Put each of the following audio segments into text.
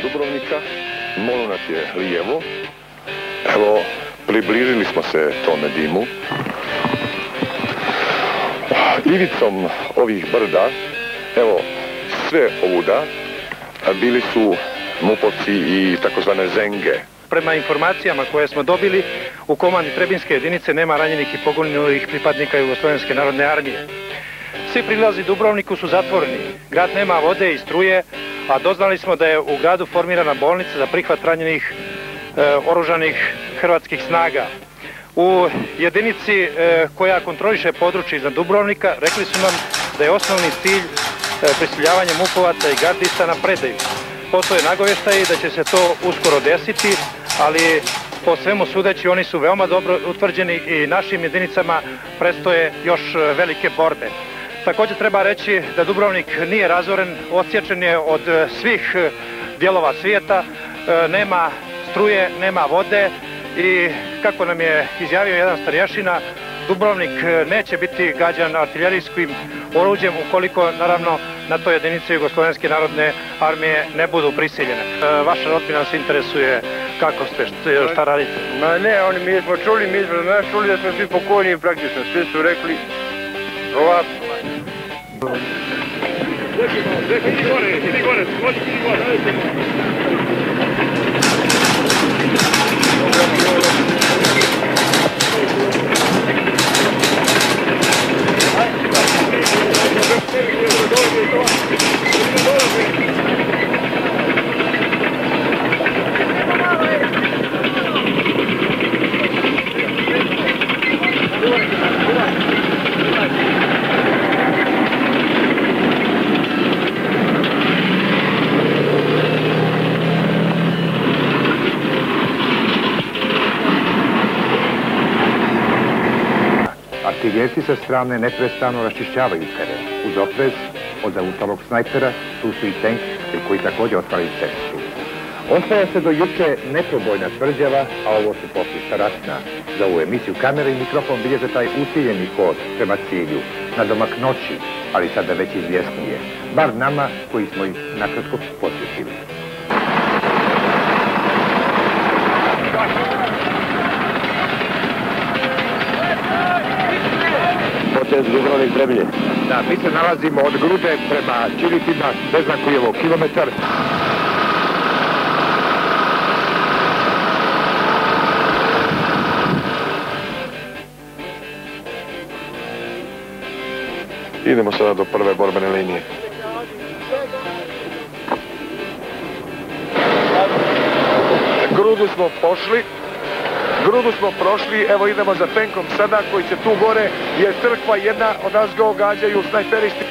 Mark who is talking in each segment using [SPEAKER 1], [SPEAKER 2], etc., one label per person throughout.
[SPEAKER 1] Dubrovnika, Molunac je lijevo. Evo, približili smo se tome dimu. Ivicom ovih brda, evo, sve ovuda, bili su mupovci i takozvane zenge.
[SPEAKER 2] Prema informacijama koje smo dobili, u komandi Trebinske jedinice nema ranjenih i poginulih pripadnika Jugoslovenske narodne armije. Svi prilazi Dubrovniku su zatvoreni. Grad nema vode i struje, a doznali smo da je u gradu formirana bolnica za prihvat ranjenih oružanih hrvatskih snaga. U jedinici koja kontroliše područje iznad Dubrovnika rekli su nam da je osnovni cilj prisiljavanje mupovaca i gardista na predaju. Postoje nagovještaji da će se to uskoro desiti, ali po svemu sudeći oni su veoma dobro utvrđeni i našim jedinicama predstoje još velike borbe. Također treba reći da Dubrovnik nije razoren, odsječen je od svih dijelova svijeta, nema struje, nema vode i kako nam je izjavio jedan starješina, Dubrovnik neće biti gađan artiljerijskim oruđem ukoliko naravno na toj jedinici Jugoslovenske narodne armije ne budu prisiljene. Vaša rodbina nas interesuje kako ste, šta radite?
[SPEAKER 3] Ma ne, mi smo čuli da smo svi pokojni praktično, svi su rekli ovako. Idi gore,
[SPEAKER 4] Artiljerci sa strane neprestano raščišćavaju teren. Uz oprez od zautalog snajpera tu su i tank koji također otvaraju cestu. Ostaje se do juče neprobojna tvrđava, a ovo su popisa ratna. Za ovu emisiju kamera i mikrofon bilježe taj usiljeni hod prema cilju, na domak noći, ali sada već izvjesnije. Bar nama koji smo ih nakratko podsjetili.
[SPEAKER 3] Potez Dubrovnik Trebinje.
[SPEAKER 4] Da, mi se nalazimo od Grude prema Čilitima, ne znam koji je ovo kilometar.
[SPEAKER 1] Idemo sada do prve borbene linije. Grudu smo prošli, evo idemo za tenkom sada koji se tu gore je crkva jedna, od nas ga ogađaju snajperisti.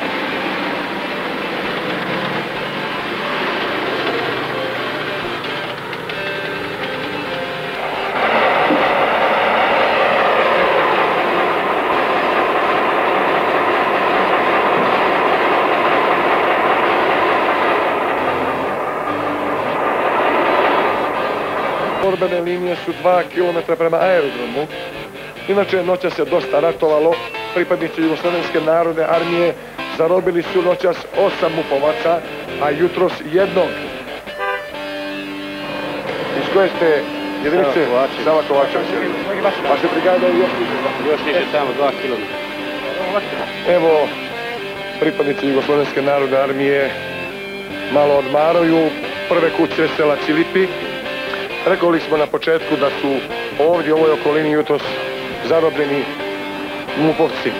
[SPEAKER 1] Borbene linije su 2 km prema aerodromu. Inače, noćas se dosta ratovalo. Pripadnici Jugoslovenske narodne armije zarobili su noćas 8 mupovaca, a jutros jednog. Iz koje ste jedinice? Sava Kovačević. Vaše brigada je
[SPEAKER 3] još niže tamo 2 km.
[SPEAKER 1] Evo, pripadnici Jugoslovenske narodne armije malo odmaraju. Prve kuće sela Čilipi. Rekli smo na početku da su ovdje u ovoj okolini jutros zarobljeni mupovci.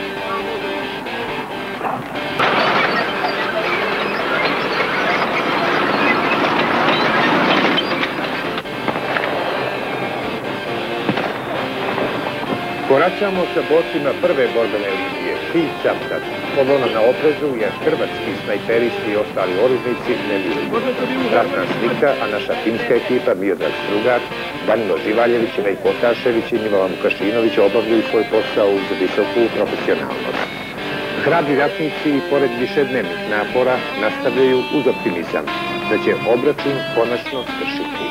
[SPEAKER 4] Koračamo sa borcima prve borbene linije, Cilj Cavtat. Kolona na oprezu jer hrvatski snajperisti i ostali oružnici ne vidu. Ratna slika, a naša finska ekipa Miodrag Strugar, Danilo Živaljević, Rej Potašević i Milovan Vukašinović obavljaju svoj posao uz visoku profesionalnost. Hrabri ratnici i pored višednevnih napora nastavljaju uz optimizam da će obračun konačno svršiti.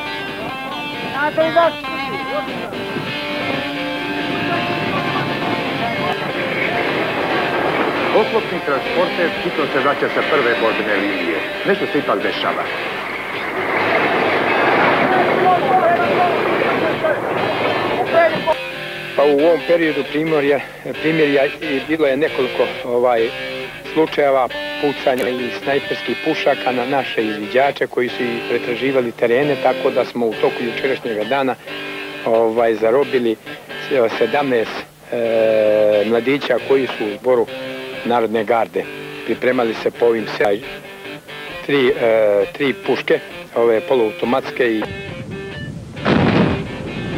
[SPEAKER 4] Oklopni transporter hitno se vraća sa prve borbene linije. Nešto se ipak dešava.
[SPEAKER 5] Pa u ovom periodu primirja bilo je nekoliko slučajeva pucanja i snajperskih pušaka na naše izviđače koji su i pretraživali terene, tako da smo u toku jučerašnjega dana zarobili 17 mladića koji su u zboru Narodne garde. Pripremali se po ovim tri puške, ove poluautomatske i...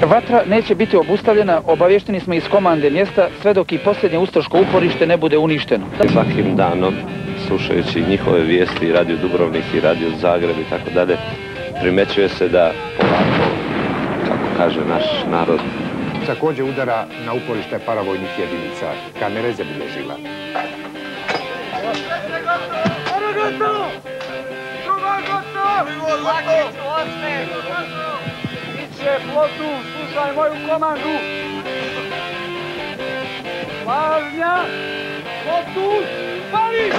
[SPEAKER 6] Vatra neće biti obustavljena, obavješteni smo iz komande mjesta, sve dok i posljednje ustaško uporište ne bude uništeno.
[SPEAKER 7] Svakim danom, slušajući njihove vijesti, Radio Dubrovnik i Radio Zagreb i tako dalje, primećuje se da polako, kako kaže naš narod,
[SPEAKER 4] također udara na uporište paravojnih jedinica. Kamera je zabilježila.
[SPEAKER 3] Flotu, slušaj moju komandu. Pažnja, flotu, pali!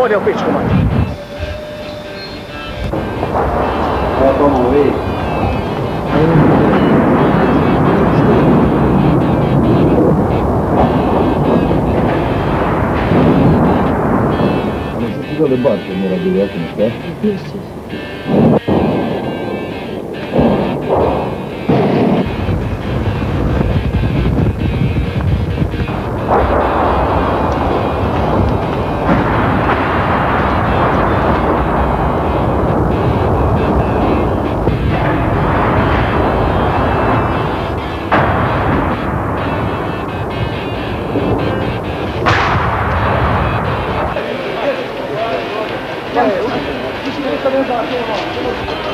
[SPEAKER 8] vode u pičku, mati.
[SPEAKER 9] Dove bacio mi era divertente, eh? Sì.
[SPEAKER 8] Ti si deve stare